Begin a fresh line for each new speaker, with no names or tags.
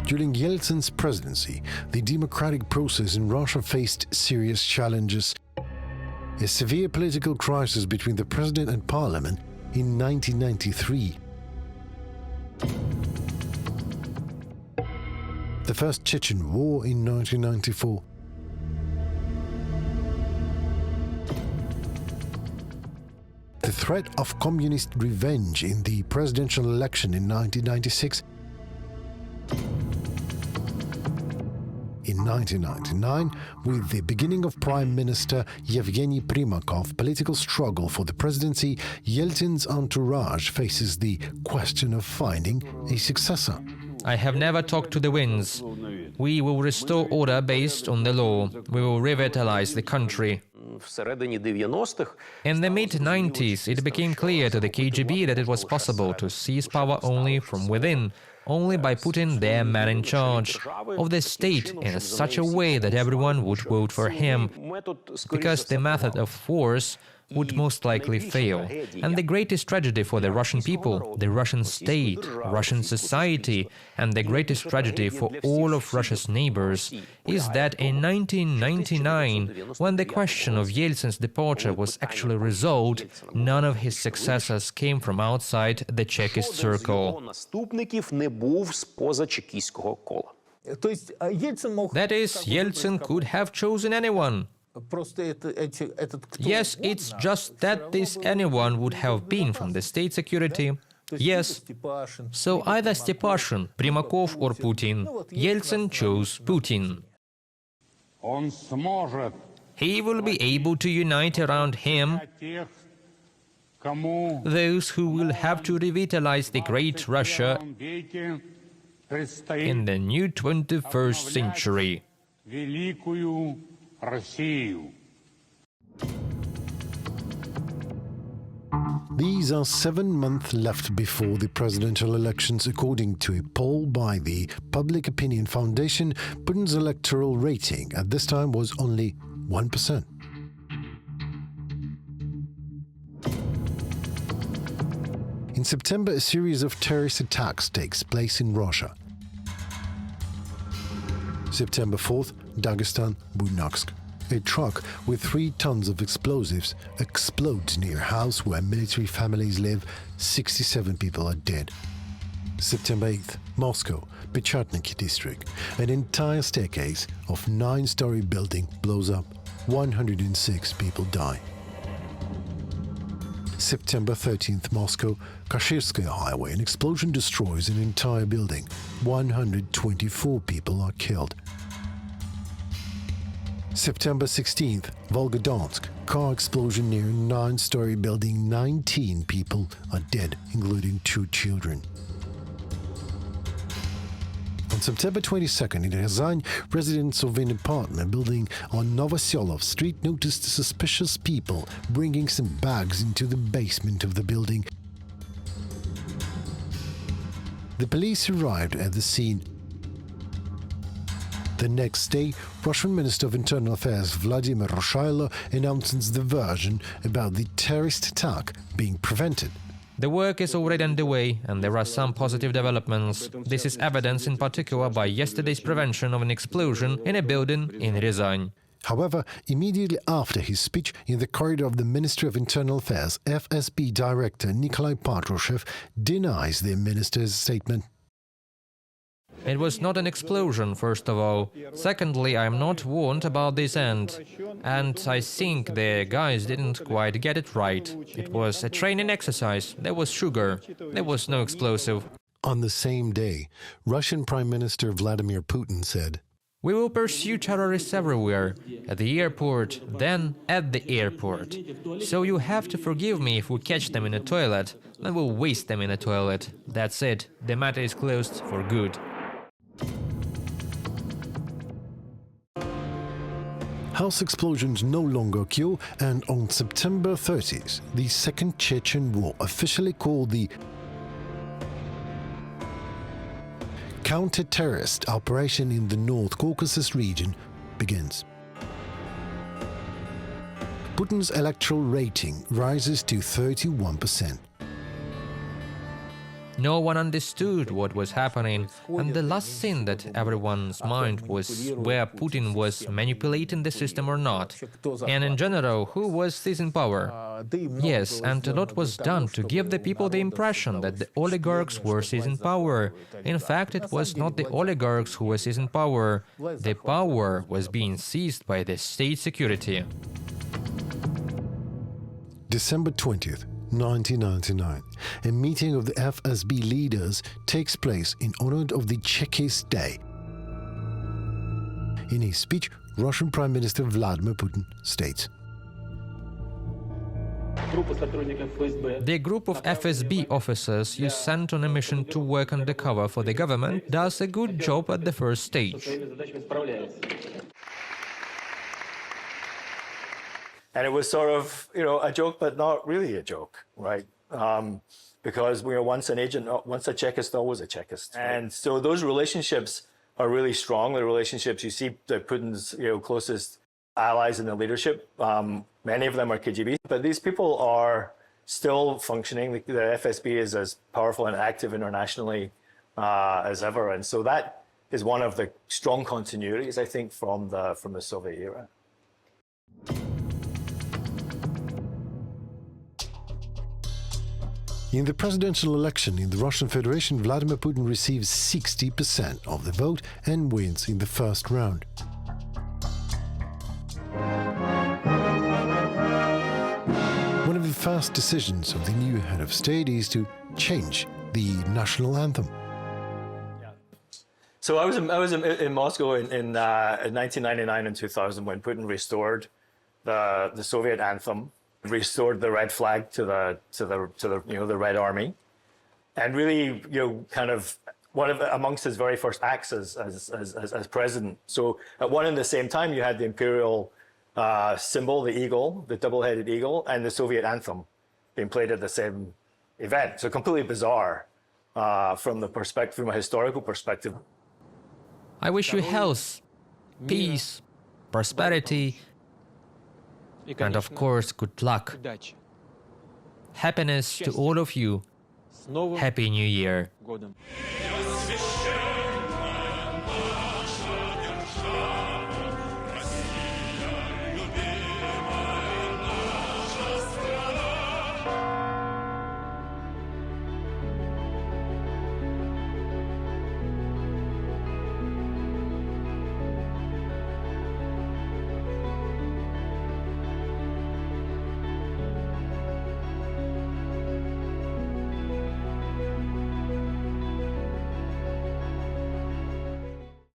During Yeltsin's presidency, the democratic process in Russia faced serious challenges. A severe political crisis between the president and parliament in 1993. The First Chechen War in 1994. The threat of communist revenge in the presidential election in 1996. In 1999, with the beginning of Prime Minister Yevgeny Primakov's political struggle for the presidency, Yeltsin's entourage faces the question of finding a successor.
I have never talked to the winds. We will restore order based on the law. We will revitalize the country. In the mid-90s, it became clear to the KGB that it was possible to seize power only from within, only by putting their man in charge of the state in such a way that everyone would vote for him, because the method of force would most likely fail. And the greatest tragedy for the Russian people, the Russian state, Russian society, and the greatest tragedy for all of Russia's neighbors is that in 1999, when the question of Yeltsin's departure was actually resolved, none of his successors came from outside the Chekist circle. That is, Yeltsin could have chosen anyone. Yes, it's just that this anyone would have been from the state security. Yes. So either Stepashin, Primakov or Putin. Yeltsin chose Putin. He will be able to unite around him those who will have to revitalize the great Russia in the new 21st century.
These are 7 months left before the presidential elections. According to a poll by the Public Opinion Foundation, Putin's electoral rating at this time was only 1%. In September, a series of terrorist attacks takes place in Russia. September 4th, Dagestan, Buynaksk. A truck with 3 tons of explosives explodes near a house where military families live. 67 people are dead. September 8th, Moscow, Pechatniki district. An entire staircase of 9-story building blows up. 106 people die. September 13th, Moscow, Kashirskaya highway. An explosion destroys an entire building. 124 people are killed. September 16th, Volgodonsk, car explosion near a 9-story building. 19 people are dead, including 2 children. On September 22nd, in Ryazan, residents of an apartment building on Novoselov Street noticed suspicious people bringing some bags into the basement of the building. The police arrived at the scene. The next day, Russian Minister of Internal Affairs Vladimir Rushailo announces the version about the terrorist attack being prevented.
The work is already underway, and there are some positive developments. This is evidenced in particular by yesterday's prevention of an explosion in a building in Ryazan.
However, immediately after his speech in the corridor of the Ministry of Internal Affairs, FSB Director Nikolai Patrushev denies the minister's statement.
It was not an explosion, first of all. Secondly, I am not warned about this end. And I think the guys didn't quite get it right. It was a training exercise. There was sugar. There was no explosive.
On the same day, Russian Prime Minister Vladimir Putin said,
"We will pursue terrorists everywhere, at the airport, then at the airport. So you have to forgive me if we catch them in a toilet, and we'll waste them in a toilet. That's it. The matter is closed for good."
House explosions no longer occur, and on September 30th, the Second Chechen War, officially called the counter-terrorist operation in the North Caucasus region, begins. Putin's electoral rating rises to 31%.
No one understood what was happening, and the last thing that everyone's mind was where Putin was manipulating the system or not, and in general, who was seizing power. Yes, and a lot was done to give the people the impression that the oligarchs were seizing power. In fact, it was not the oligarchs who were seizing power. The power was being seized by the state security.
December 20th, 1999, a meeting of the FSB leaders takes place in honor of the Chekist Day. In his speech, Russian Prime Minister Vladimir Putin states,
"The group of FSB officers you sent on a mission to work undercover for the government does a good job at the first stage.
And it was sort of, a joke, but not really a joke, right? Because once an agent, once a Chekist, always a Chekist. And so those relationships are really strong. The relationships you see, Putin's closest allies in the leadership. Many of them are KGB, but these people are still functioning. The FSB is as powerful and active internationally as ever, and so that is one of the strong continuities, I think, from the Soviet era.
In the presidential election in the Russian Federation, Vladimir Putin receives 60% of the vote and wins in the first round. One of the first decisions of the new head of state is to change the national anthem.
So I was in Moscow in 1999 and 2000 when Putin restored the Soviet anthem, restored the red flag to the Red Army, and really kind of amongst his very first acts as president. So at one and the same time, you had the imperial symbol, the eagle, the double-headed eagle, and the Soviet anthem being played at the same event. So completely bizarre from a historical perspective.
I wish you health, peace, prosperity, and of course, good luck. Happiness to all of you. Happy New Year.